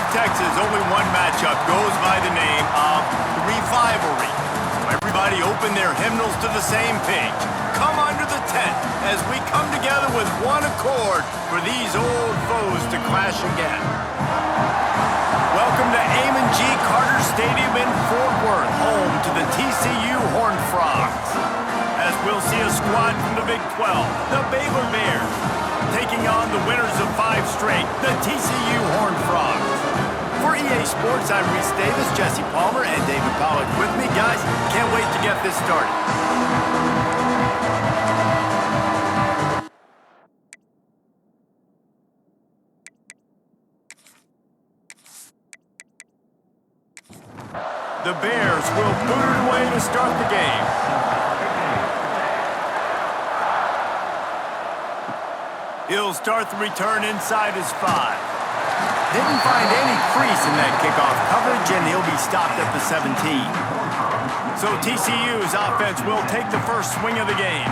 Texas, only one matchup goes by the name of Revivalry. So everybody open their hymnals to the same page. Come under the tent as we come together with one accord for these old foes to clash again. Welcome to Amon G. Carter Stadium in Fort Worth, home to the TCU Horned Frogs. As we'll see a squad from the Big 12, the Baylor Bears, taking on the winners of 5 straight, the TCU Horned Frogs. For EA Sports, I'm Reese Davis, Jesse Palmer, and David Pollack with me. Guys, can't wait to get this started. The Bears will boot it away to start the game. He'll start the return inside his 5. Didn't find any crease in that kickoff coverage, and he'll be stopped at the 17. So TCU's offense will take the first swing of the game.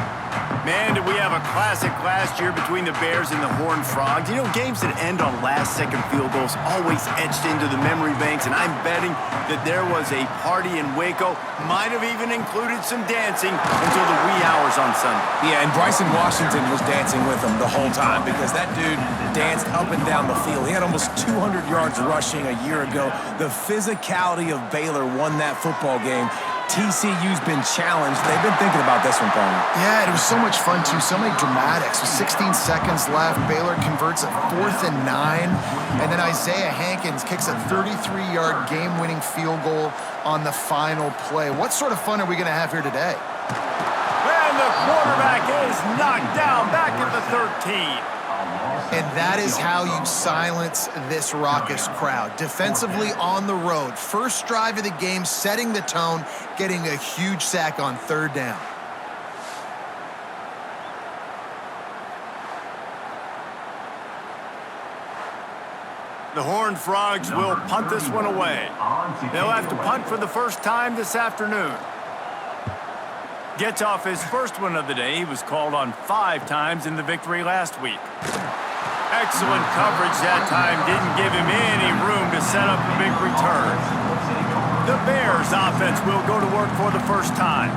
Man, did we have a classic last year between the Bears and the Horned Frogs. You know, games that end on last-second field goals always etched into the memory banks, and I'm betting that there was a party in Waco, might have even included some dancing until the wee hours on Sunday. Yeah, and Bryson Washington was dancing with them the whole time because that dude danced up and down the field. He had almost 200 yards rushing a year ago. The physicality of Baylor won that football game. TCU's been challenged. They've been thinking about this one, Palmer. Yeah, it was so much fun, too. So many dramatics. With 16 seconds left, Baylor converts a 4th and 9. And then Isaiah Hankins kicks a 33-yard game-winning field goal on the final play. What sort of fun are we going to have here today? And the quarterback is knocked down back at the 13. And that is how you silence this raucous crowd. Defensively on the road. First drive of the game, setting the tone, getting a huge sack on 3rd down. The Horned Frogs will punt this one away. They'll have to punt for the first time this afternoon. Gets off his first one of the day. He was called on 5 times in the victory last week. Excellent coverage that time didn't give him any room to set up a big return. The Bears offense will go to work for the first time.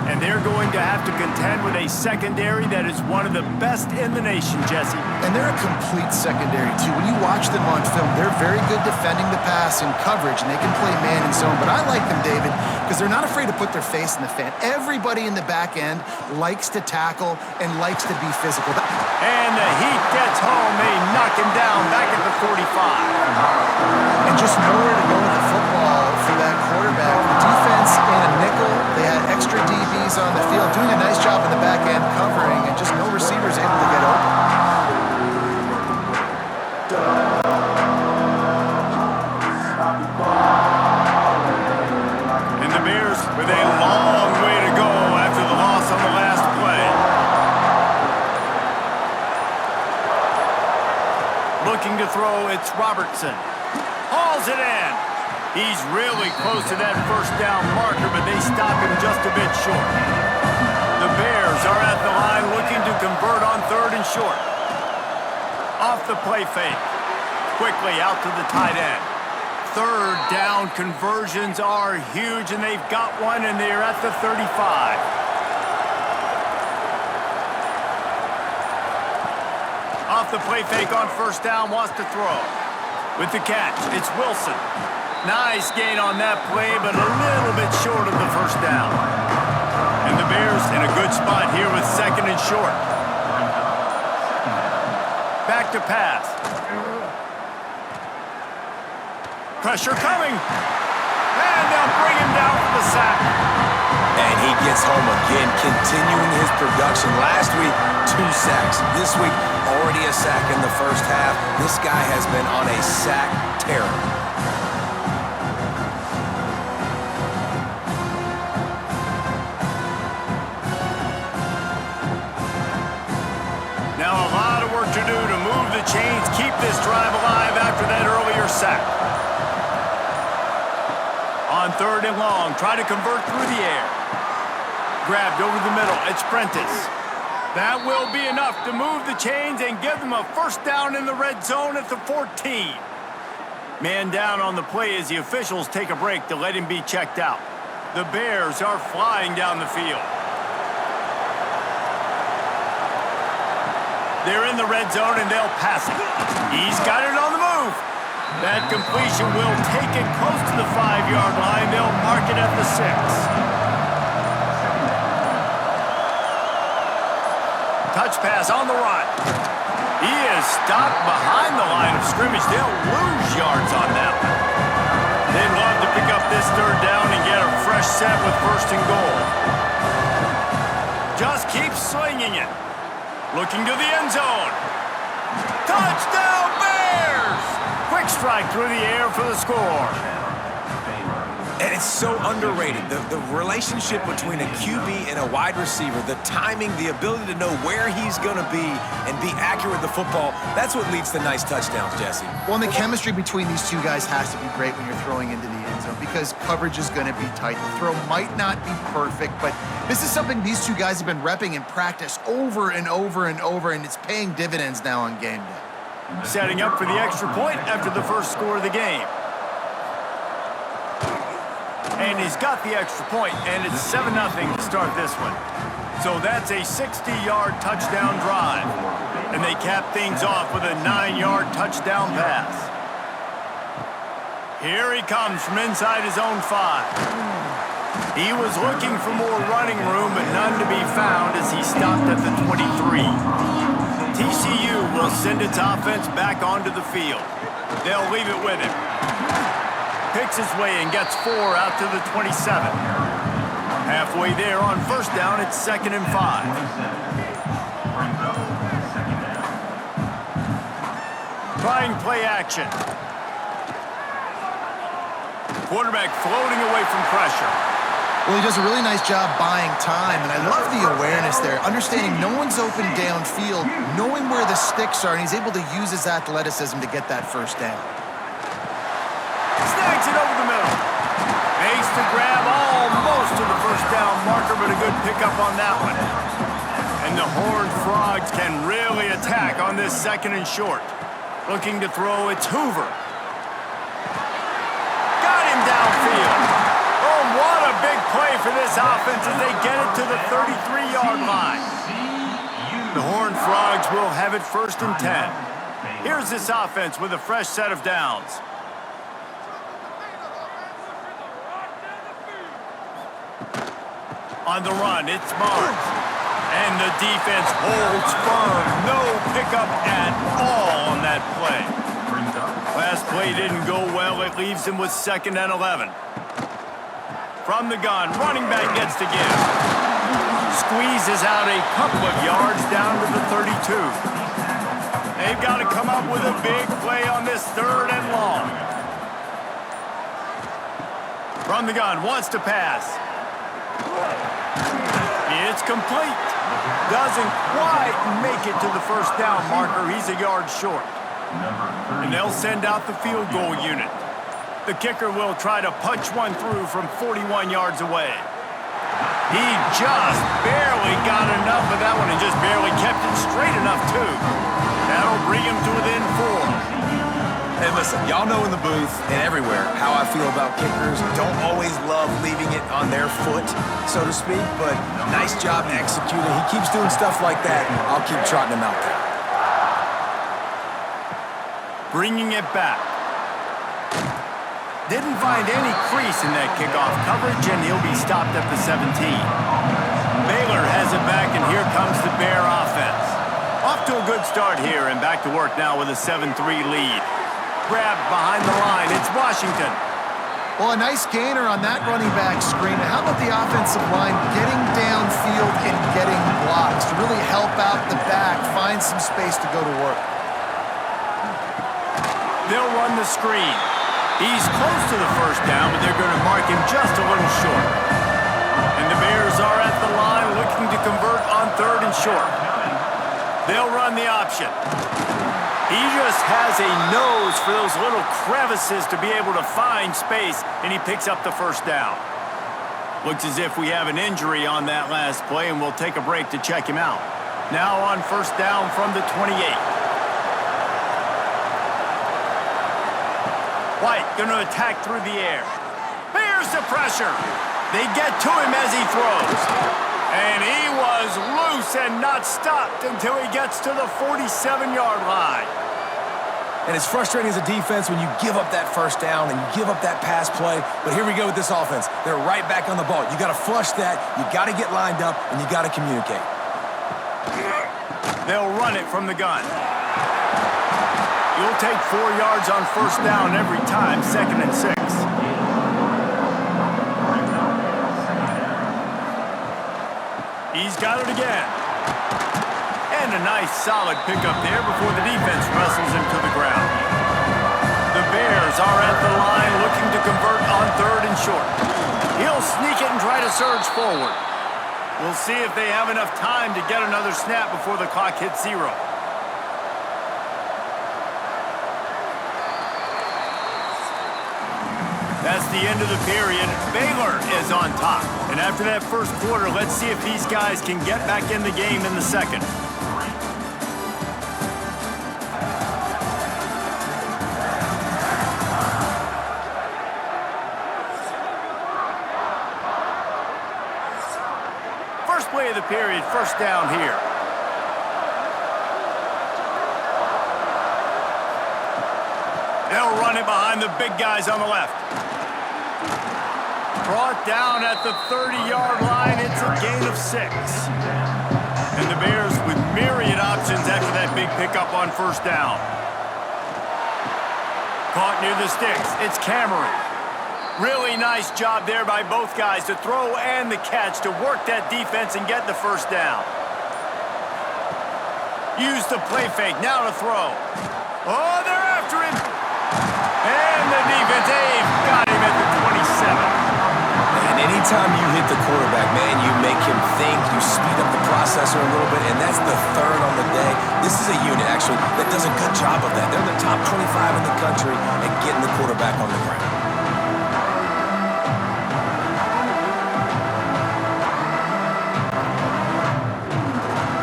And they're going to have to contend with a secondary that is one of the best in the nation, Jesse. And they're a complete secondary, too. When you watch them on film, they're very good defending the pass and coverage, and they can play man and zone. But I like them, David, because they're not afraid to put their face in the fan. Everybody in the back end likes to tackle and likes to be physical. And the heat gets home. They knock him down back at the 45. And just nowhere to go with the football for that quarterback. The defense in a nickel, they had extra DBs on the field, doing a nice job in the back end covering, and just no receivers able to get open. And the Bears with a long way to go after the loss on the last play. Looking to throw, it's Robertson. Hauls it in. He's really close to that first down marker, but they stop him just a bit short. The Bears are at the line looking to convert on 3rd and short. Off the play fake. Quickly out to the tight end. 3rd down conversions are huge, and they've got one, and they're at the 35. Off the play fake on 1st down, wants to throw. With the catch, it's Wilson. Nice gain on that play, but a little bit short of the 1st down. And the Bears in a good spot here with 2nd and short. Back to pass. Pressure coming. And they'll bring him down for the sack. And he gets home again, continuing his production. Last week, 2 sacks. This week, already a sack in the first half. This guy has been on a sack tear. Now a lot of work to do to move the chains, keep this drive alive after that earlier sack. On 3rd and long, try to convert through the air. Grabbed over the middle, it's Prentice. That will be enough to move the chains and give them a 1st down in the red zone at the 14. Man down on the play as the officials take a break to let him be checked out. The Bears are flying down the field. They're in the red zone and they'll pass it. He's got it on the move. That completion will take it close to the 5-yard line. They'll mark it at the 6. Touch pass on the run. He is stopped behind the line of scrimmage. They'll lose yards on that one. They'd love to pick up this 3rd down and get a fresh set with 1st and goal. Just keep slinging it. Looking to the end zone. Touchdown, Bears! Quick strike through the air for the score. And it's so underrated. The relationship between a QB and a wide receiver, the timing, the ability to know where he's going to be and be accurate with the football, that's what leads to nice touchdowns, Jesse. Well, and the chemistry between these two guys has to be great when you're throwing into the end zone because coverage is going to be tight. The throw might not be perfect, but this is something these two guys have been repping in practice over and over and over, and it's paying dividends now on game day. Setting up for the extra point after the first score of the game. And he's got the extra point, and it's 7-0 to start this one. So that's a 60-yard touchdown drive. And they cap things off with a 9-yard touchdown pass. Here he comes from inside his own 5. He was looking for more running room, but none to be found as he stopped at the 23. TCU will send its offense back onto the field. They'll leave it with him. Picks his way and gets 4 out to the 27. Halfway there on 1st down, it's 2nd and 5. Trying play action. Quarterback floating away from pressure. Well, he does a really nice job buying time, and I love the awareness there, understanding no one's open downfield, knowing where the sticks are, and he's able to use his athleticism to get that 1st down. Snags it over the middle. Makes the grab almost to the 1st down marker, but a good pickup on that one. And the Horned Frogs can really attack on this 2nd and short. Looking to throw, it's Hoover. Got him downfield. Oh, what a big play for this offense as they get it to the 33-yard line. The Horned Frogs will have it 1st and 10. Here's this offense with a fresh set of downs. On the run, it's Barnes. And the defense holds firm. No pickup at all on that play. Last play didn't go well. It leaves him with 2nd and 11. From the gun, running back gets the give. Squeezes out a couple of yards down to the 32. They've got to come up with a big play on this 3rd and long. From the gun, wants to pass. It's complete. Doesn't quite make it to the 1st down marker. He's a yard short. And they'll send out the field goal unit. The kicker will try to punch one through from 41 yards away. He just barely got enough of that one and just barely kept it straight enough, too. That'll bring him to within 4. Hey, listen, y'all know in the booth and everywhere how I feel about kickers. Don't always love leaving it on their foot, so to speak, but nice job executing. He keeps doing stuff like that. I'll keep trotting him out there. Bringing it back. Didn't find any crease in that kickoff coverage, and he'll be stopped at the 17. Baylor has it back, and here comes the Bear offense. Off to a good start here, and back to work now with a 7-3 lead. Grabbed behind the line, it's Washington. Well, a nice gainer on that running back screen. How about the offensive line getting downfield and getting blocks to really help out the back, find some space to go to work? They'll run the screen. He's close to the 1st down, but they're going to mark him just a little short. And the Bears are at the line looking to convert on 3rd and short. They'll run the option. He just has a nose for those little crevices to be able to find space, and he picks up the 1st down. Looks as if we have an injury on that last play, and we'll take a break to check him out. Now on 1st down from the 28. White going to attack through the air. Here's the pressure. They get to him as he throws. And he was loose and not stopped until he gets to the 47-yard line. And it's frustrating as a defense when you give up that first down and you give up that pass play. But here we go with this offense. They're right back on the ball. You got to flush that. You got to get lined up, and you got to communicate. They'll run it from the gun. You'll take 4 yards on first down every time, 2nd and 6. He's got it again. And a nice solid pickup there before the defense wrestles him to the ground. The Bears are at the line looking to convert on 3rd and short. He'll sneak it and try to surge forward. We'll see if they have enough time to get another snap before the clock hits 0. That's the end of the period. Baylor is on top. And after that first quarter, let's see if these guys can get back in the game in the second. First play of the period, first down here. They'll run it behind the big guys on the left. Brought down at the 30-yard line. It's a gain of 6. And the Bears with myriad options after that big pickup on first down. Caught near the sticks. It's Cameron. Really nice job there by both guys to throw and the catch to work that defense and get the first down. Use the play fake. Now to throw. Oh, they're after him. And the defense, they've got him at the 27. And anytime you hit the quarterback, man, you make him think, you speed up the processor a little bit, and that's the 3rd on the day. This is a unit, actually, that does a good job of that. They're the top 25 in the country at getting the quarterback on the ground.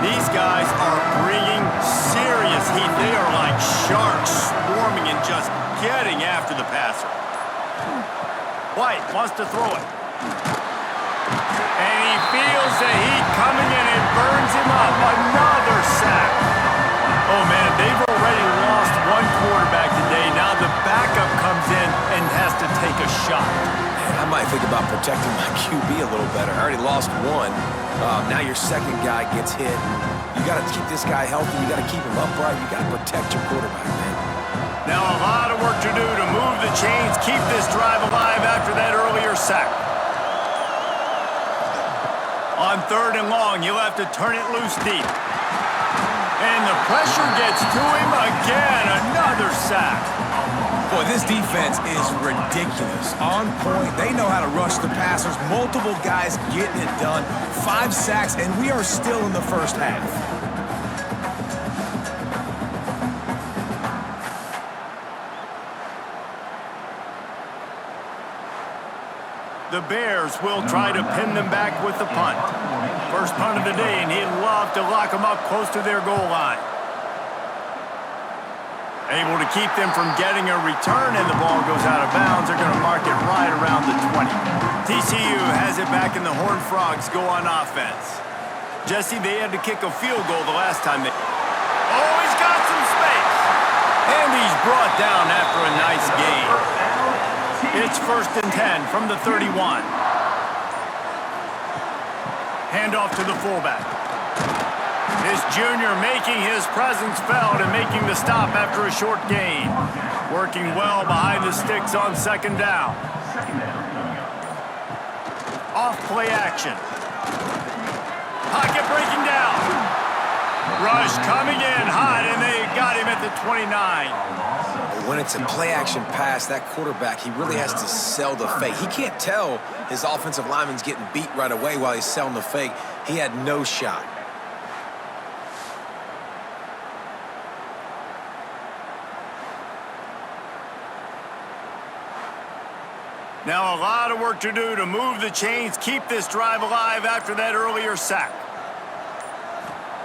These guys are bringing serious heat. They are like sharks swarming and just getting after the passer. White wants to throw it. And he feels the heat coming and it burns him up. Another sack. Oh, man, they've already lost one quarterback today. Now the backup comes in and has to take a shot. Man, I might think about protecting my QB a little better. I already lost one. Now your second guy gets hit. You got to keep this guy healthy. You got to keep him upright. You got to protect your quarterback, man. Now a lot of work to do to move the chains, keep this drive alive after that earlier sack. On 3rd and long, you'll have to turn it loose deep. And the pressure gets to him again. Another sack. Boy, this defense is ridiculous. On point. They know how to rush the passers. Multiple guys getting it done. 5 sacks, and we are still in the first half. The Bears will try to pin them back with the punt. First punt of the day, and he'd love to lock them up close to their goal line. Able to keep them from getting a return, and the ball goes out of bounds. They're going to mark it right around the 20. TCU has it back, and the Horned Frogs go on offense. Jesse, they had to kick a field goal the last time they... Oh, he's got some space! And he's brought down after a nice gain. It's 1st and 10 from the 31. Handoff to the fullback. This junior making his presence felt and making the stop after a short gain. Working well behind the sticks on 2nd down. Off play action. Pocket breaking down. Rush coming in hot, and they got him at the 29. When it's a play-action pass, that quarterback, he really has to sell the fake. He can't tell his offensive lineman's getting beat right away while he's selling the fake. He had no shot. Now a lot of work to do to move the chains, keep this drive alive after that earlier sack.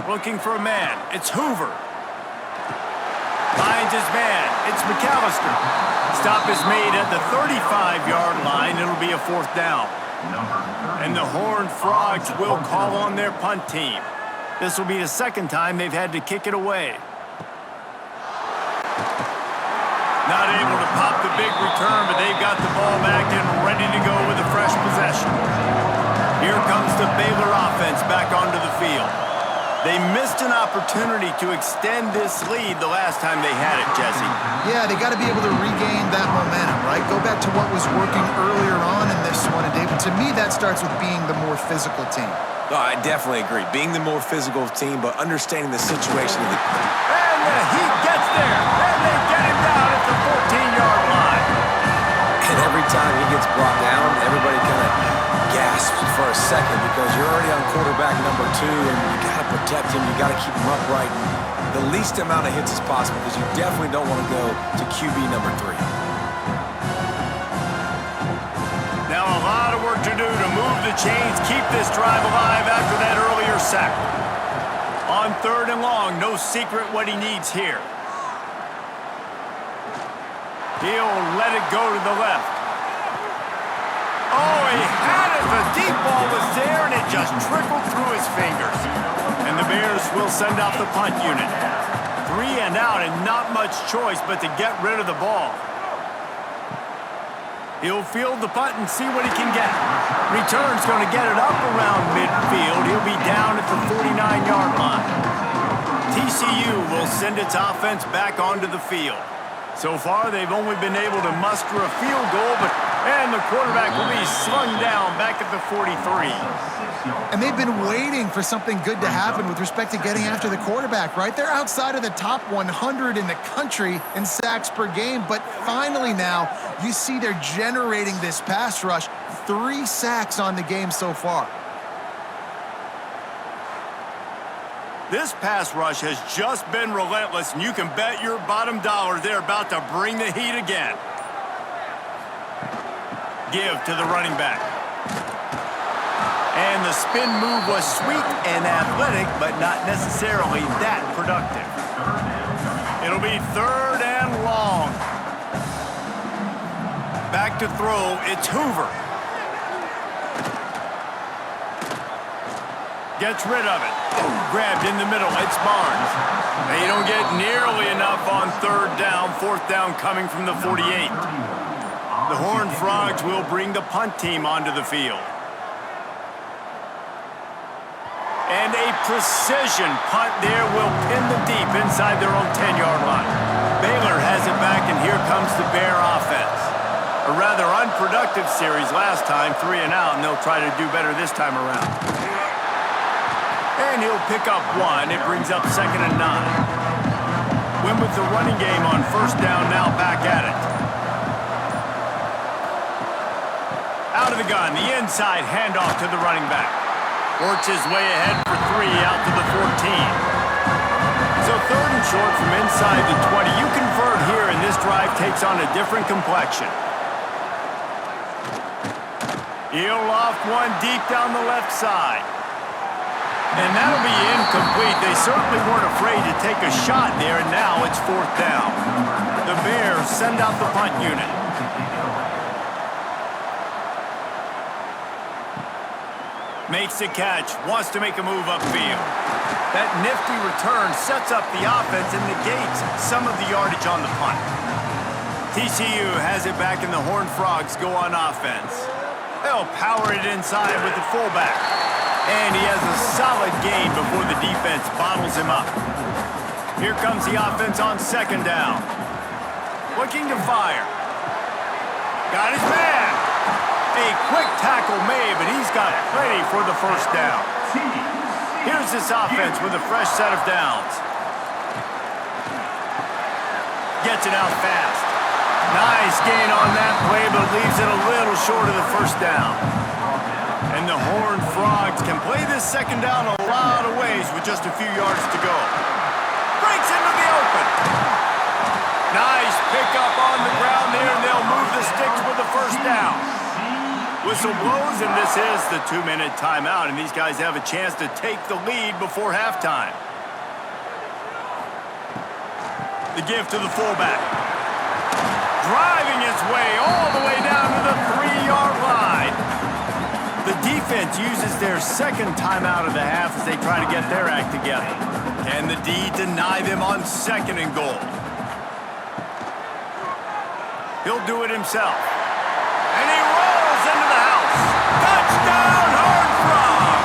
Looking for a man. It's Hoover. Finds his man. It's McAllister. Stop is made at the 35-yard line. It'll be a 4th down. And the Horned Frogs will call on their punt team. This will be the 2nd time they've had to kick it away. Not able to pop the big return, but they've got the ball back and ready to go with a fresh possession. Here comes the Baylor offense back onto the field. They missed an opportunity to extend this lead the last time they had it, Jesse. Yeah, they got to be able to regain that momentum, right? Go back to what was working earlier on in this one. And David, to me, that starts with being the more physical team. Oh, I definitely agree. Being the more physical team, but understanding the situation. And he gets there, and they get him down at the 14-yard line. And every time he gets brought down, everybody kind of gasps for a second because you're already on quarterback number 2, and you got to protect him. You got to keep him upright. And the least amount of hits as possible because you definitely don't want to go to QB number 3. Now a lot of work to do to move the chains, keep this drive alive after that earlier sack. On 3rd and long, no secret what he needs here. He'll let it go to the left. Oh, he had it. The deep ball was there, and it just trickled through his fingers. And the Bears will send out the punt unit. 3 and out, and not much choice but to get rid of the ball. He'll field the punt and see what he can get. Return's going to get it up around midfield. He'll be down at the 49-yard line. TCU will send its offense back onto the field. So far, they've only been able to muster a field goal, and the quarterback will be slung down back at the 43. And they've been waiting for something good to happen with respect to getting after the quarterback, right? They're outside of the top 100 in the country in sacks per game, but finally now you see they're generating this pass rush. 3 sacks on the game so far. This pass rush has just been relentless, and you can bet your bottom dollar they're about to bring the heat again. Give to the running back. And the spin move was sweet and athletic, but not necessarily that productive. It'll be 3rd and long. Back to throw, it's Hoover. Gets rid of it. Grabbed in the middle, it's Barnes. They don't get nearly enough on 3rd down. 4th down coming from the 48. The Horned Frogs will bring the punt team onto the field. And a precision punt there will pin them deep inside their own 10-yard line. Baylor has it back, and here comes the Bear offense. A rather unproductive series last time, 3 and out, and they'll try to do better this time around. And he'll pick up 1. It brings up 2nd and 9. Win with the running game on 1st down, now back at it. Out of the gun, the inside handoff to the running back. Works his way ahead for 3 out to the 14. So 3rd and short from inside the 20. You convert here, and this drive takes on a different complexion. He'll loft 1 deep down the left side. And that'll be incomplete. They certainly weren't afraid to take a shot there, and now it's 4th down. The Bears send out the punt unit. Makes the catch, wants to make a move upfield. That nifty return sets up the offense and negates some of the yardage on the punt. TCU has it back, and the Horned Frogs go on offense. They'll power it inside with the fullback. And he has a solid gain before the defense bottles him up. Here comes the offense on 2nd down. Looking to fire. Got his man. A quick tackle made, but he's got plenty for the 1st down. Here's this offense with a fresh set of downs. Gets it out fast. Nice gain on that play, but leaves it a little short of the 1st down. And the Horned Frogs can play this 2nd down a lot of ways with just a few yards to go. Breaks into the open. Nice pickup on the ground there, and they'll move the sticks with the 1st down. Whistle blows, and this is the 2-minute timeout, and these guys have a chance to take the lead before halftime. The give to the fullback. Driving his way all the way down to the 3-yard line. The defense uses their second timeout of the half as they try to get their act together. Can the D deny them on 2nd and goal? He'll do it himself. And he rolls into the house. Touchdown, Horned Frog!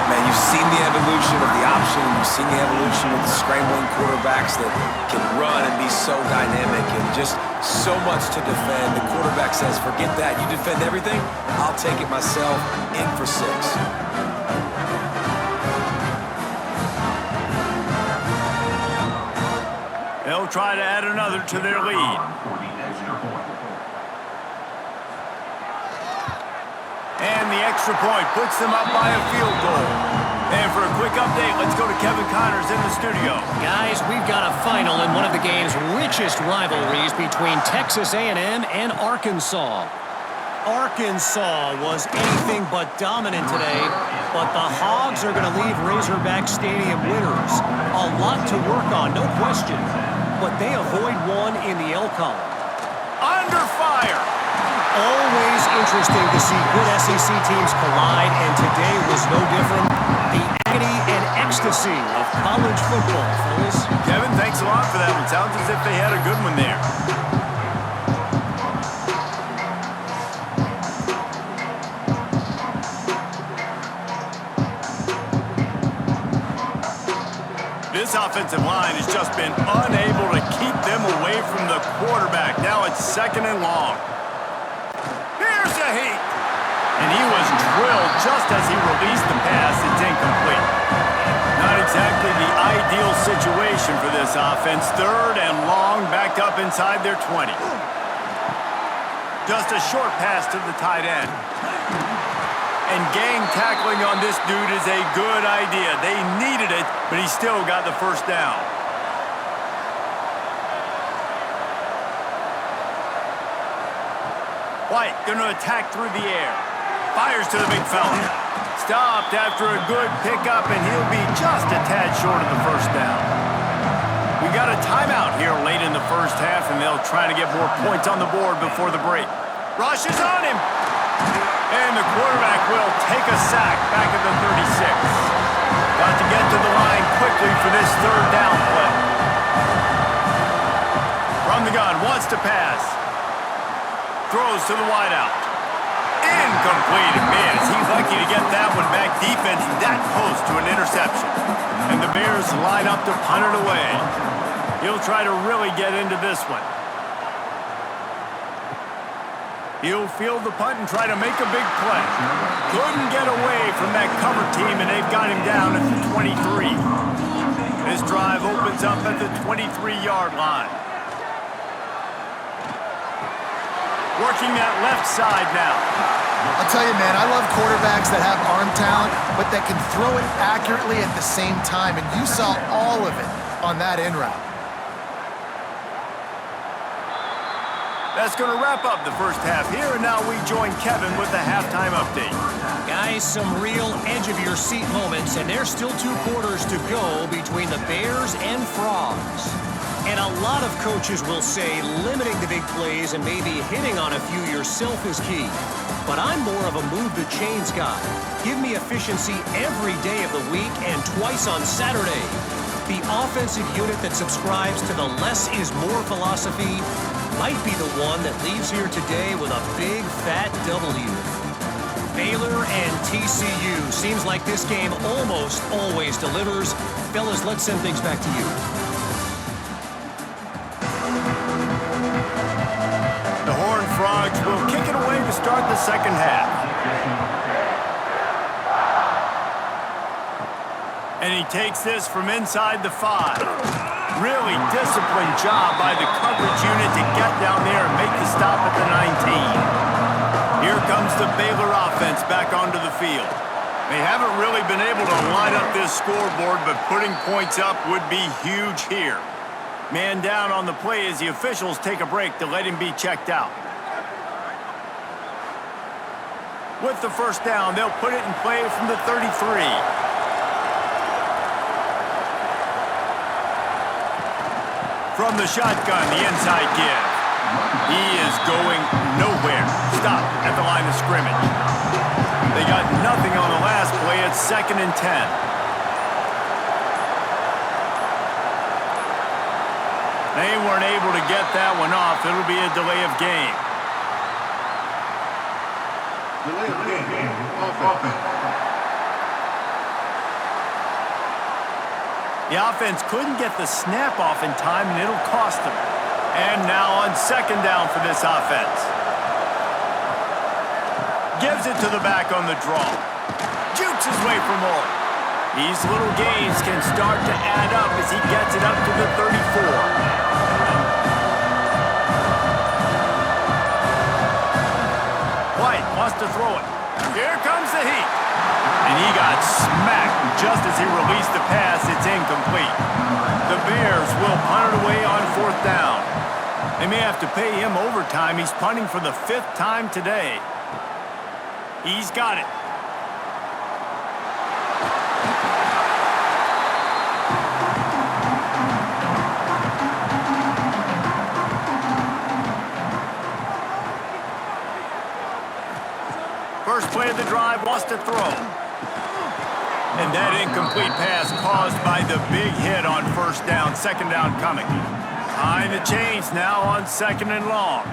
Man, you've seen the evolution of the option. You've seen the evolution of the scrambling quarterbacks that can run and be so dynamic and just so much to defend. The quarterback says, forget that. You defend everything, I'll take it myself. In for 6. They'll try to add another to their lead. And the extra point puts them up by a field goal. And for a quick update, let's go to Kevin Connors in the studio. Guys, we've got a final in one of the game's richest rivalries between Texas A&M and Arkansas. Arkansas was anything but dominant today, but the Hogs are going to leave Razorback Stadium winners. A lot to work on, no question, but they avoid one in the L column. Under fire! Always interesting to see good SEC teams collide, and today was no different. The agony and ecstasy of college football, fellas. Kevin, thanks a lot for that one. Sounds as if they had a good one there. This offensive line has just been unable to keep them away from the quarterback. Now it's 2nd and long. Here's a heat. And he was drilled just as he released the pass. It's incomplete. Not exactly the ideal situation for this offense. 3rd and long, backed up inside their 20. Just a short pass to the tight end. And gang tackling on this dude is a good idea. They needed it, but he still got the first down. White going to attack through the air. Fires to the big fella. Stopped after a good pickup, and he'll be just a tad short of the first down. We got a timeout here late in the first half, and they'll try to get more points on the board before the break. Rush is on him. And the quarterback will take a sack back at the 36. Got to get to the line quickly for this 3rd down play. From the gun, wants to pass. Throws to the wideout. Incomplete. Man, is he lucky to get that one back. Defense that close to an interception. And the Bears line up to punt it away. He'll try to really get into this one. He'll field the punt and try to make a big play. Couldn't get away from that cover team, and they've got him down at the 23. This drive opens up at the 23-yard line. Working that left side now. I'll tell you, man, I love quarterbacks that have arm talent, but that can throw it accurately at the same time, and you saw all of it on that in route. That's going to wrap up the first half here, and now we join Kevin with the halftime update. Guys, some real edge-of-your-seat moments, and there's still 2 quarters to go between the Bears and Frogs. And a lot of coaches will say limiting the big plays and maybe hitting on a few yourself is key. But I'm more of a move-the-chains guy. Give me efficiency every day of the week and twice on Saturday. The offensive unit that subscribes to the less is more philosophy might be the one that leaves here today with a big, fat W. Baylor and TCU. Seems like this game almost always delivers. Fellas, let's send things back to you. The Horned Frogs will kick it away to start the second half. And he takes this from inside the 5. Really disciplined job by the coverage unit to get down there and make the stop at the 19. Here comes the Baylor offense back onto the field. They haven't really been able to line up this scoreboard, but putting points up would be huge here. Man down on the play as the officials take a break to let him be checked out. With the first down, they'll put it in play from the 33. From the shotgun, the inside give. He is going nowhere. Stop at the line of scrimmage. They got nothing on the last play. It's 2nd and 10. They weren't able to get that one off. It'll be a delay of game. Delay of game. Offense. The offense couldn't get the snap off in time, and it'll cost them. And now on 2nd down for this offense. Gives it to the back on the draw. Jukes his way for more. These little gains can start to add up as he gets it up to the 34. White wants to throw it. Here comes the heat. And he got smacked just as he released the pass. It's incomplete. The Bears will punt it away on 4th down. They may have to pay him overtime. He's punting for the 5th time today. He's got it. First play of the drive, wants to throw. And that incomplete pass caused by the big hit on 1st down. 2nd down coming. Behind the chains now on 2nd and long.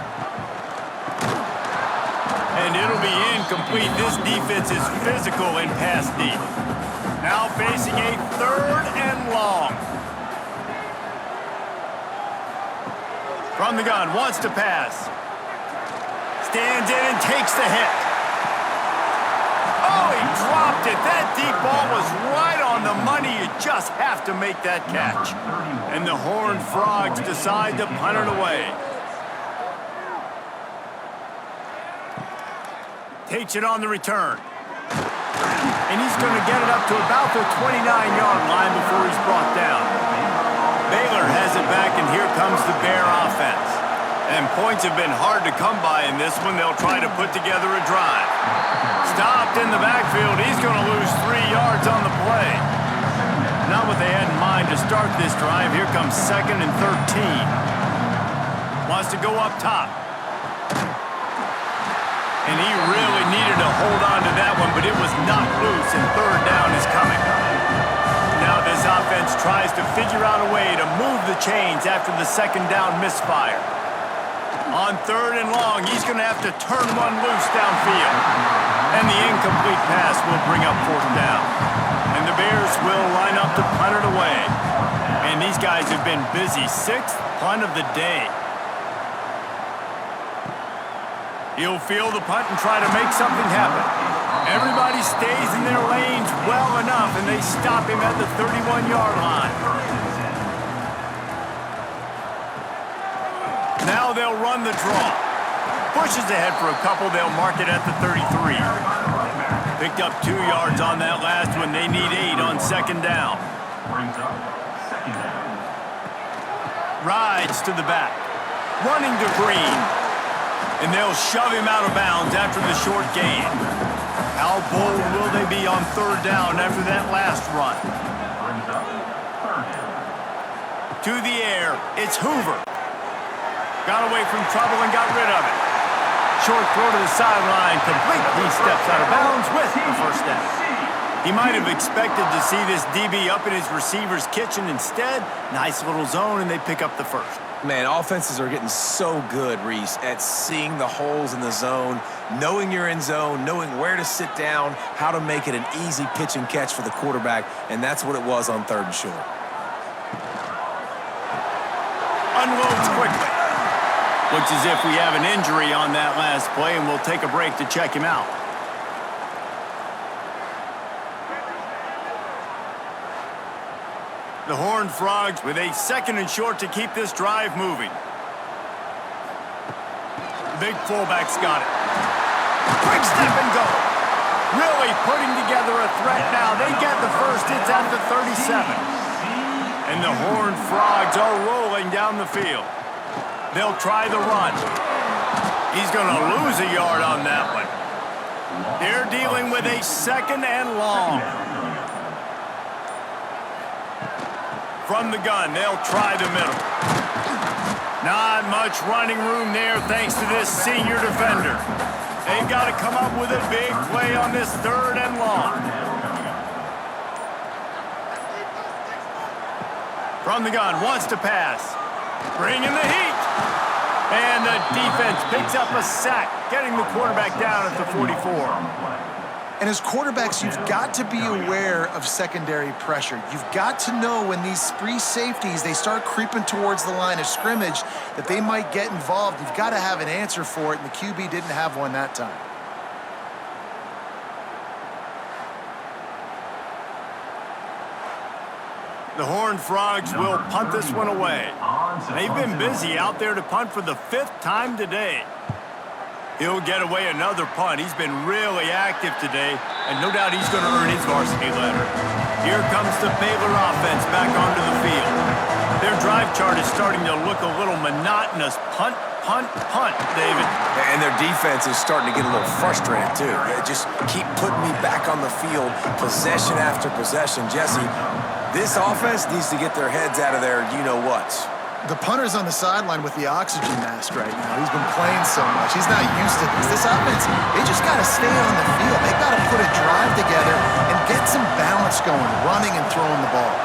And it'll be incomplete. This defense is physical in pass deep. Now facing a 3rd and long. From the gun, wants to pass. Stands in and takes the hit. Oh, he dropped it. That deep ball was right on the money. You just have to make that catch. And the Horned Frogs decide to punt it away. Takes it on the return. And he's going to get it up to about the 29-yard line before he's brought down. Baylor has it back, and here comes the Bear offense. And points have been hard to come by in this one. They'll try to put together a drive. Stopped in the backfield. He's going to lose 3 yards on the play. Not what they had in mind to start this drive. Here comes 2nd and 13. Wants to go up top. And he really needed to hold on to that one, but it was knocked loose, and 3rd down is coming. Now this offense tries to figure out a way to move the chains after the 2nd down misfire. On 3rd and long, he's going to have to turn one loose downfield. And the incomplete pass will bring up 4th down. And the Bears will line up to punt it away. And these guys have been busy. 6th punt of the day. He'll field the punt and try to make something happen. Everybody stays in their lanes well enough, and they stop him at the 31-yard line. Now they'll run the draw. Pushes ahead for a couple. They'll mark it at the 33. Picked up 2 yards on that last one. They need 8 on 2nd down. Rides to the back. Running to Green. And they'll shove him out of bounds after the short gain. How bold will they be on 3rd down after that last run? To the air. It's Hoover. Got away from trouble and got rid of it. Short throw to the sideline, complete. He steps out of bounds with the 1st down. He might have expected to see this DB up in his receiver's kitchen. Instead, nice little zone, and they pick up the 1st. Man, offenses are getting so good, Reese, at seeing the holes in the zone, knowing you're in zone, knowing where to sit down, how to make it an easy pitch and catch for the quarterback, and that's what it was on 3rd and short. Unloads quickly. Looks as if we have an injury on that last play, and we'll take a break to check him out. The Horned Frogs with a 2nd and short to keep this drive moving. Big fullback's got it. Quick step and go. Really putting together a threat now. They get the 1st. It's at the 37. And the Horned Frogs are rolling down the field. They'll try the run. He's going to lose a yard on that one. They're dealing with a 2nd and long. From the gun, they'll try the middle. Not much running room there thanks to this senior defender. They've got to come up with a big play on this 3rd and long. From the gun, wants to pass. Bringing the heat. And the defense picks up a sack, getting the quarterback down at the 44. And as quarterbacks, you've got to be aware of secondary pressure. You've got to know when these free safeties, they start creeping towards the line of scrimmage, that they might get involved. You've got to have an answer for it, and the QB didn't have one that time. The Horned Frogs will punt this one away. They've been busy out there to punt for the 5th time today. He'll get away another punt. He's been really active today, and no doubt he's going to earn his varsity letter. Here comes the Baylor offense back onto the field. Their drive chart is starting to look a little monotonous. Punt, punt, punt, David. And their defense is starting to get a little frustrated, too. They just keep putting me back on the field, possession after possession. Jesse, this offense needs to get their heads out of their you-know-whats. The punter's on the sideline with the oxygen mask right now. He's been playing so much. He's not used to this. This offense, they just got to stay on the field. They got to put a drive together and get some balance going, running and throwing the ball.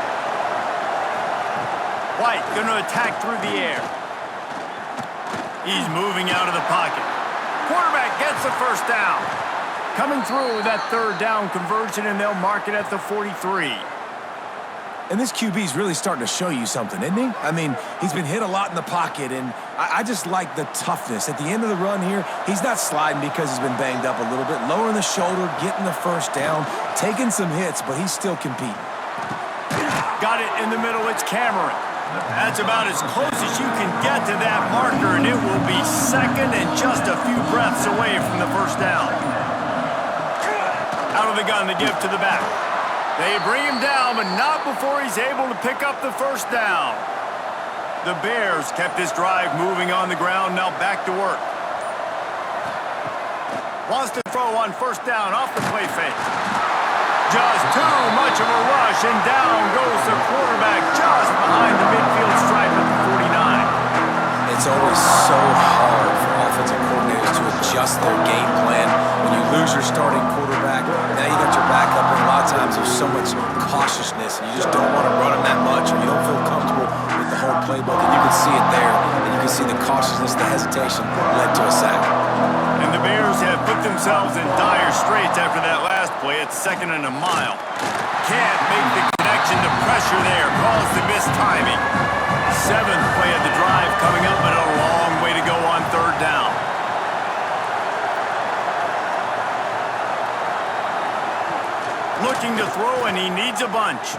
White going to attack through the air. He's moving out of the pocket. Quarterback gets the 1st down. Coming through that 3rd down conversion, and they'll mark it at the 43. And this QB's really starting to show you something, isn't he? I mean, he's been hit a lot in the pocket, and I just like the toughness. At the end of the run here, he's not sliding because he's been banged up a little bit. Lowering the shoulder, getting the 1st down, taking some hits, but he's still competing. Got it in the middle. It's Cameron. That's about as close as you can get to that marker, and it will be 2nd and just a few breaths away from the 1st down. Out of the gun, the give to the back. They bring him down, but not before he's able to pick up the 1st down. The Bears kept this drive moving on the ground, now back to work. Wants to throw on 1st down off the play fake. Just too much of a rush, and down goes the quarterback just behind the midfield stripe at the 49. It's always so hard for offensive coordinators to adjust their game plan when you lose your starting quarterback. Now you got your backup, and a lot of times there's so much cautiousness, and you just don't want to run them that much, or you don't feel comfortable with the whole playbook, and you can see it there, and you can see the cautiousness, the hesitation led to a sack. And the Bears have put themselves in dire straits after that last play. It's 2nd and a mile. Can't make the connection to pressure there. Calls the missed timing. 7th play of the drive coming up, but a long way to go on 3rd down. Looking to throw, and he needs a bunch.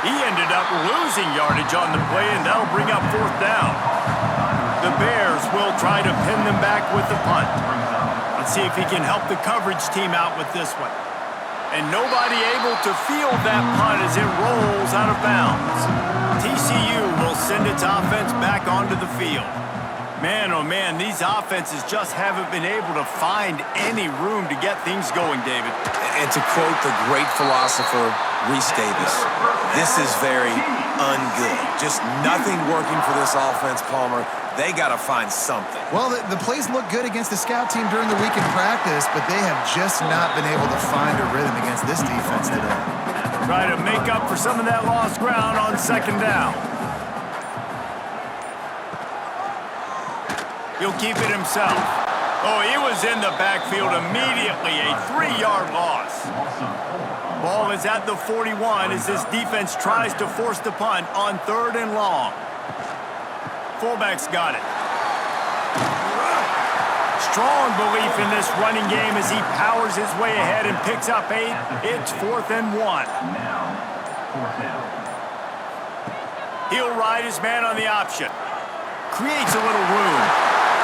He ended up losing yardage on the play, and that'll bring up 4th down. The Bears will try to pin them back with the punt. Let's see if he can help the coverage team out with this one. And nobody able to field that punt as it rolls out of bounds. TCU will send its offense back onto the field. Man, oh man, these offenses just haven't been able to find any room to get things going, David. And to quote the great philosopher, Reese Davis, this is very ungood. Just nothing working for this offense, Palmer. They got to find something. Well, the plays look good against the scout team during the week in practice, but they have just not been able to find a rhythm against this defense today. Try to make up for some of that lost ground on 2nd down. He'll keep it himself. Oh, he was in the backfield immediately. A 3-yard loss. Ball is at the 41 as this defense tries to force the punt on 3rd and long. Fullback's got it. Strong belief in this running game as he powers his way ahead and picks up 8. It's 4th and 1. He'll ride his man on the option. Creates a little room.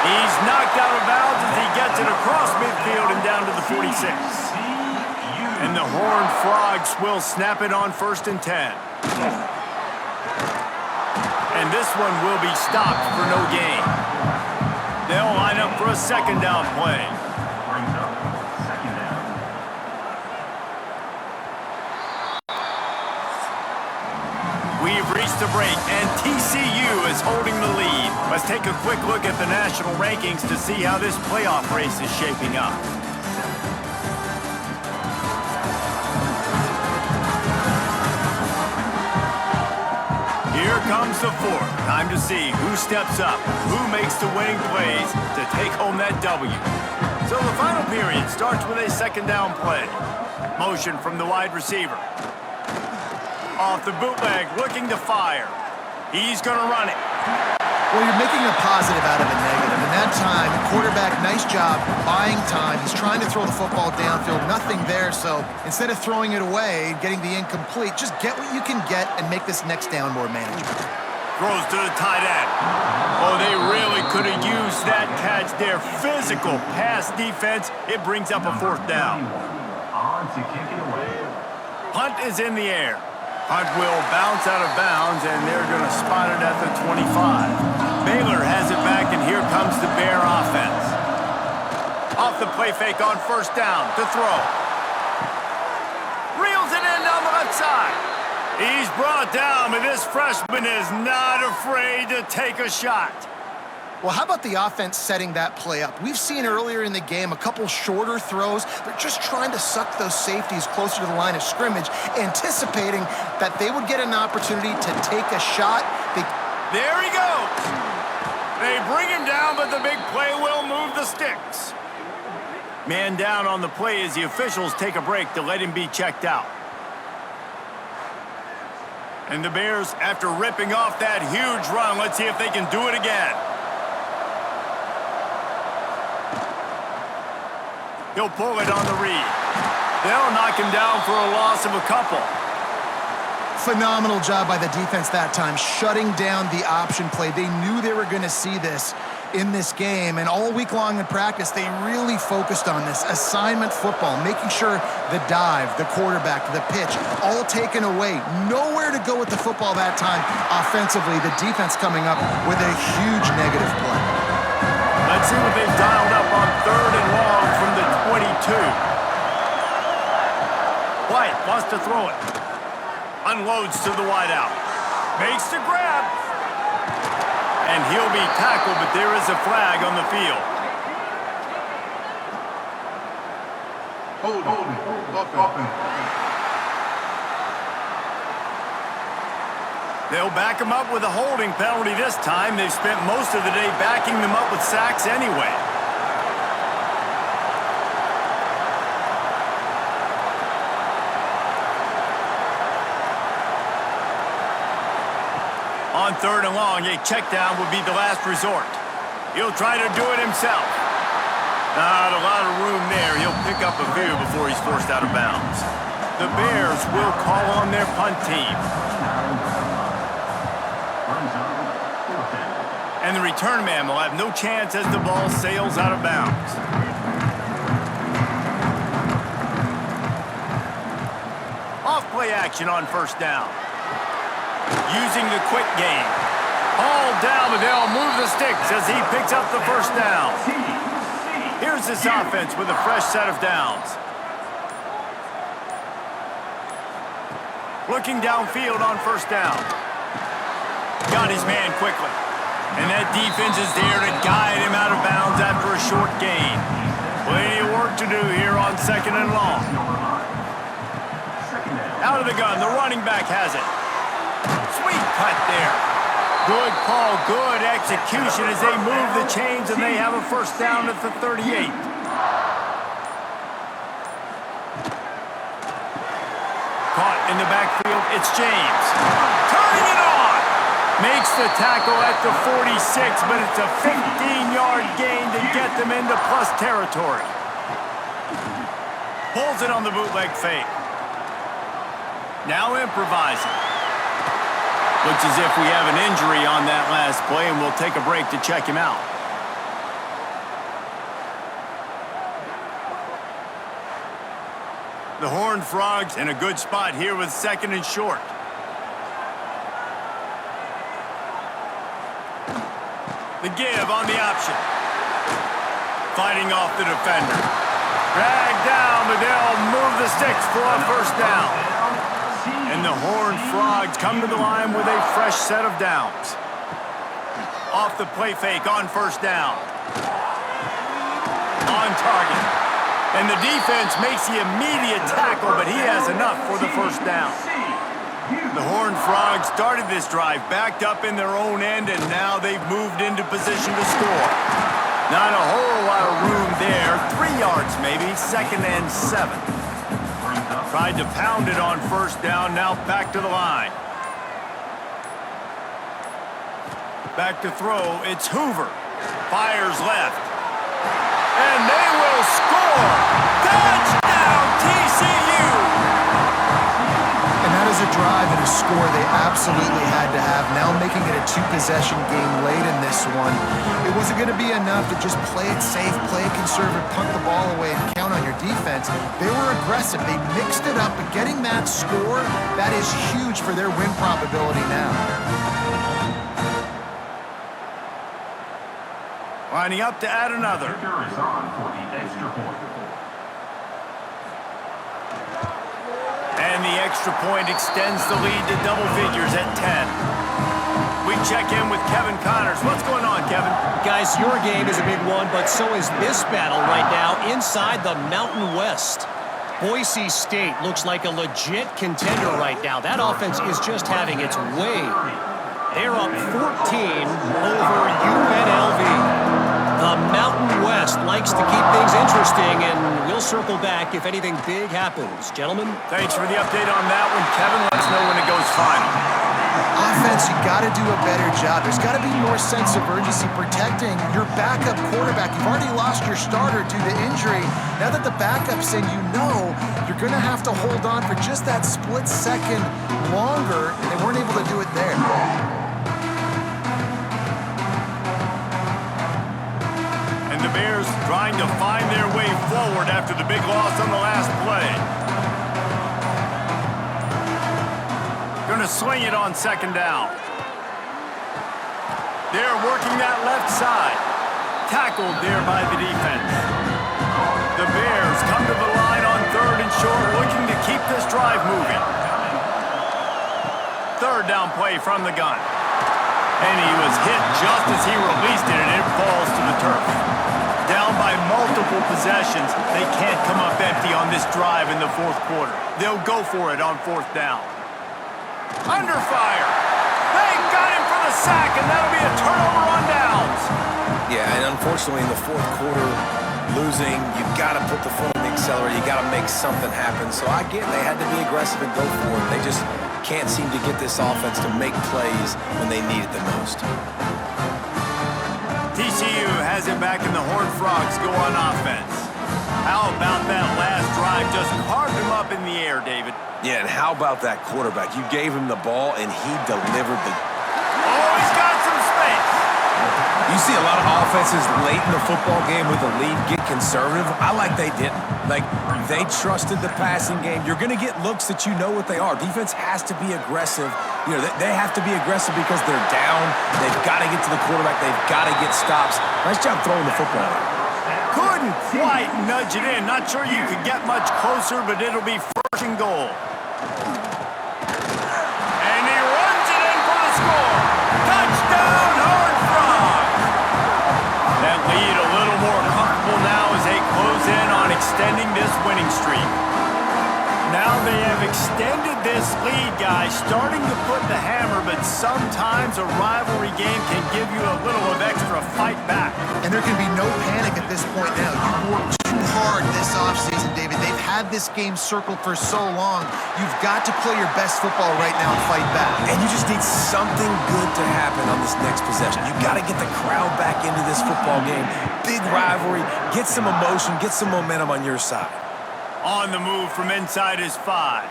He's knocked out of bounds as he gets it across midfield and down to the 46. And the Horned Frogs will snap it on 1st and 10. And this one will be stopped for no gain. They'll line up for a 2nd down play. We've reached the break, and TCU is holding the lead. Let's take a quick look at the national rankings to see how this playoff race is shaping up. Here comes the fourth. Time to see who steps up, who makes the winning plays to take home that W. So the final period starts with a second down play. Motion from the wide receiver. Off the bootleg, looking to fire. He's going to run it. Well, you're making a positive out of a negative. And that time, quarterback, nice job buying time. He's trying to throw the football downfield. Nothing there, so instead of throwing it away, getting the incomplete, just get what you can get and make this next down more manageable. Throws to the tight end. Oh, they really could have used that catch there. Physical pass defense. It brings up a fourth down. On to kick it away. Punt is in the air. Punt will bounce out of bounds, and they're going to spot it at the 25. Baylor has it back, and here comes the Bear offense. Off the play fake on first down to throw. Reels it in down the left side. He's brought down, but this freshman is not afraid to take a shot. Well, how about the offense setting that play up? We've seen earlier in the game a couple shorter throws. They're just trying to suck those safeties closer to the line of scrimmage, anticipating that they would get an opportunity to take a shot. There he goes. They bring him down, but the big play will move the sticks. Man down on the play as the officials take a break to let him be checked out. And the Bears, after ripping off that huge run, let's see if they can do it again. He'll pull it on the read. They'll knock him down for a loss of a couple. Phenomenal job by the defense that time, shutting down the option play. They knew they were going to see this in this game, and all week long in practice, they really focused on this assignment football, making sure the dive, the quarterback, the pitch, all taken away. Nowhere to go with the football that time. Offensively, the defense coming up with a huge negative play. Let's see what they've dialed up on third and long from the 22. White wants to throw it. Unloads to the wideout. Makes the grab. And he'll be tackled, but there is a flag on the field. Offense. They'll back him up with a holding penalty this time. They've spent most of the day backing them up with sacks anyway. On third and long, a check down would be the last resort. He'll try to do it himself. Not a lot of room there. He'll pick up a few before he's forced out of bounds. The Bears will call on their punt team. And the return man will have no chance as the ball sails out of bounds. Off play action on first down. Using the quick game. Hauled down, but they'll move the sticks as he picks up the first down. Here's this offense with a fresh set of downs. Looking downfield on first down. Got his man quickly. And that defense is there to guide him out of bounds after a short gain. Plenty of work to do here on second and long. Out of the gun, the running back has it. Sweet cut there. Good call, good execution as they move the chains and they have a first down at the 38. Caught in the backfield, it's James. Turning it on. Makes the tackle at the 46, but it's a 15-yard gain to get them into plus territory. Pulls it on the bootleg fake. Now improvising. Looks as if we have an injury on that last play, and we'll take a break to check him out. The Horned Frogs in a good spot here with second and short. The give on the option. Fighting off the defender. Dragged down, but they'll move the sticks for a first down. And the Horned Frogs come to the line with a fresh set of downs. Off the play fake on first down. On target. And the defense makes the immediate tackle, but he has enough for the first down. The Horned Frogs started this drive backed up in their own end, and now they've moved into position to score. Not a whole lot of room there. 3 yards maybe, 2nd and 7. Tried to pound it on first down, now back to the line. Back to throw, it's Hoover. Fires left. And they will score! Touchdown, TCU! And that is a drive and a score they absolutely had to have. Now making it a 2-possession game late in this one. It wasn't going to be enough to just play it safe, play it conservative, punt the ball away, and count on your defense. They were aggressive. They mixed it up, but getting that score, that is huge for their win probability now. Lining up to add another. Kicker is on for the extra point. And the extra point extends the lead to double figures at 10. We check in with Kevin Connors. What's going on, Kevin? Guys, your game is a big one, but so is this battle right now inside the Mountain West. Boise State looks like a legit contender right now. That offense is just having its way. They're up 14 over UNLV. The Mountain West likes to keep things interesting, and we'll circle back if anything big happens. Gentlemen? Thanks for the update on that one, Kevin. Let us know when it goes final. Offense, you got to do a better job. There's got to be more sense of urgency protecting your backup quarterback. You've already lost your starter due to injury. Now that the backup's in, you know you're going to have to hold on for just that split second longer, and they weren't able to do it there. The Bears trying to find their way forward after the big loss on the last play. Gonna swing it on 2nd down. They're working that left side. Tackled there by the defense. The Bears come to the line on 3rd and short, looking to keep this drive moving. 3rd down play from the gun. And he was hit just as he released it, and it falls to the turf. Down by multiple possessions, they can't come up empty on this drive in the 4th quarter. They'll go for it on 4th down. Under fire. They got him for the sack, and that'll be a turnover on downs. Yeah, and unfortunately in the 4th quarter, losing, you got to put the foot on the accelerator. You got to make something happen. So I get they had to be aggressive and go for it. They just can't seem to get this offense to make plays when they need it the most. TCU has it back, and the Horned Frogs go on offense. How about that last drive? Just carved him up in the air, David. Yeah, and how about that quarterback? You gave him the ball, and he delivered the... Oh, he's got some space. You see a lot of offenses late in the football game with the lead get conservative. I like they didn't. Like, they trusted the passing game. You're going to get looks that you know what they are. Defense has to be aggressive. You know, they have to be aggressive because they're down. They've got to get to the quarterback. They've got to get stops. Nice job throwing the football. Couldn't quite nudge it in. Not sure you could get much closer, but it'll be 1st and goal. And he runs it in for the score. Touchdown, Horned Frogs. That lead a little more comfortable now as they close in on extending this winning streak. Now they have extended this lead, guys, starting to put the hammer, but sometimes a rivalry game can give you a little of extra fight back. And there can be no panic at this point now. You worked too hard this offseason, David. They've had this game circled for so long. You've got to play your best football right now and fight back. And you just need something good to happen on this next possession. You got to get the crowd back into this football game. Big rivalry. Get some emotion. Get some momentum on your side. On the move from inside his 5.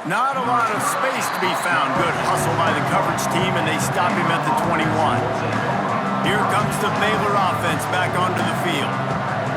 Not a lot of space to be found. Good hustle by the coverage team, and they stop him at the 21. Here comes the Baylor offense back onto the field.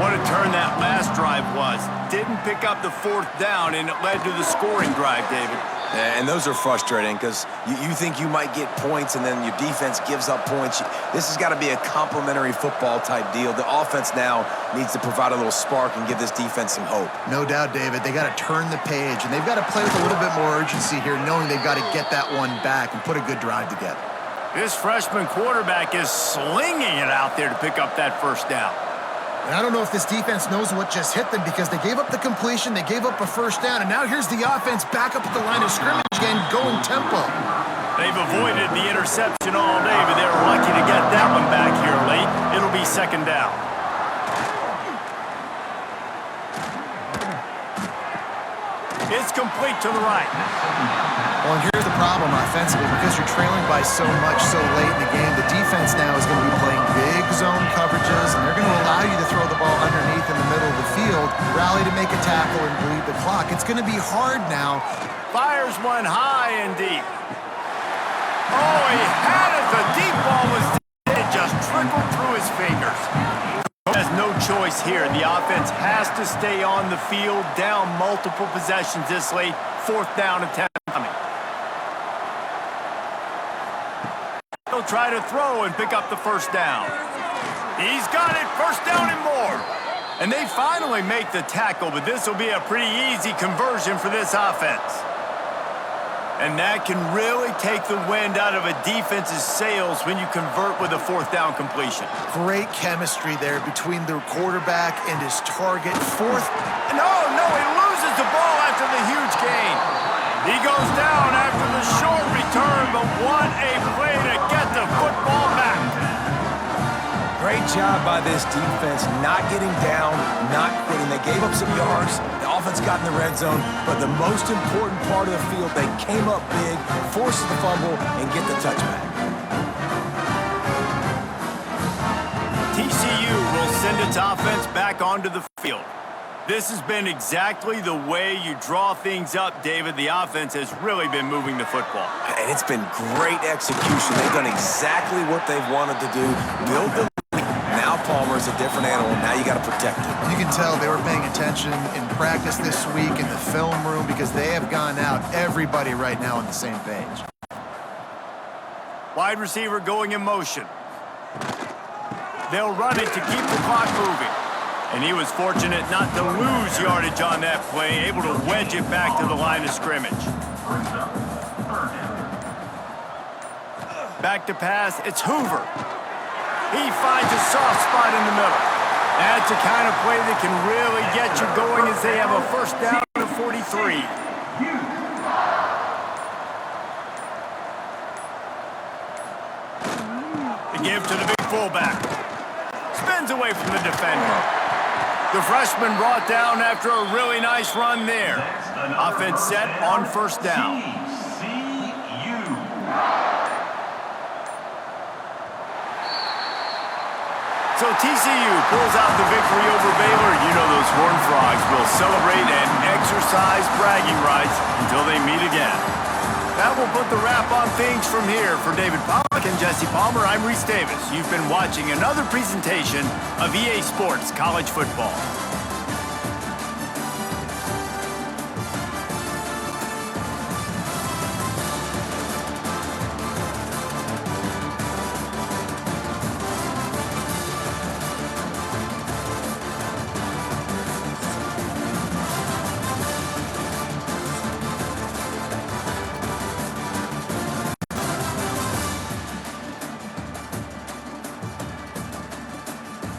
What a turn that last drive was. Didn't pick up the 4th down, and it led to the scoring drive, David. And those are frustrating because you think you might get points and then your defense gives up points. This has got to be a complementary football type deal. The offense now needs to provide a little spark and give this defense some hope. No doubt, David. They got to turn the page, and they've got to play with a little bit more urgency here, knowing they've got to get that one back and put a good drive together. This freshman quarterback is slinging it out there to pick up that first down. And I don't know if this defense knows what just hit them because they gave up the completion, they gave up a first down, and now here's the offense back up at the line of scrimmage again, going tempo. They've avoided the interception all day, but they were lucky to get that one back here late. It'll be second down. It's complete to the right. Well, and here's the problem offensively. Because you're trailing by so much so late in the game, the defense now is going to be playing big zone coverages, and they're going to allow you to throw the ball underneath in the middle of the field, rally to make a tackle, and bleed the clock. It's going to be hard now. Fires one high and deep. Oh, he had it. The deep ball was dead. It just trickled through his fingers. Has no choice here. The offense has to stay on the field, down multiple possessions this late. Fourth down attempt coming. He'll try to throw and pick up the first down. He's got it. First down and more. And they finally make the tackle, but this will be a pretty easy conversion for this offense. And that can really take the wind out of a defense's sails when you convert with a fourth down completion. Great chemistry there between the quarterback and his target. Fourth. No, he loses the ball after the huge gain. He goes down after the short return, but what a play to get the football back. Great job by this defense, not getting down, not quitting. They gave up some yards. The offense got in the red zone, but the most important part of the field, they came up big, forced the fumble, and get the touchback. TCU will send its offense back onto the field. This has been exactly the way you draw things up, David. The offense has really been moving the football. And it's been great execution. They've done exactly what they've wanted to do, build the Now Palmer's a different animal. Now you got to protect him. You can tell they were paying attention in practice this week in the film room because they have gone out, everybody right now on the same page. Wide receiver going in motion. They'll run it to keep the clock moving. And he was fortunate not to lose yardage on that play, able to wedge it back to the line of scrimmage. Back to pass, it's Hoover. He finds a soft spot in the middle. That's the kind of play that can really get you going as they have a first down to 43. The give to the big fullback. Spins away from the defender. The freshman brought down after a really nice run there. Offense set on first down. So TCU pulls out the victory over Baylor. You know those Horned Frogs will celebrate and exercise bragging rights until they meet again. That will put the wrap on things from here. For David Pollack and Jesse Palmer, I'm Reese Davis. You've been watching another presentation of EA Sports College Football.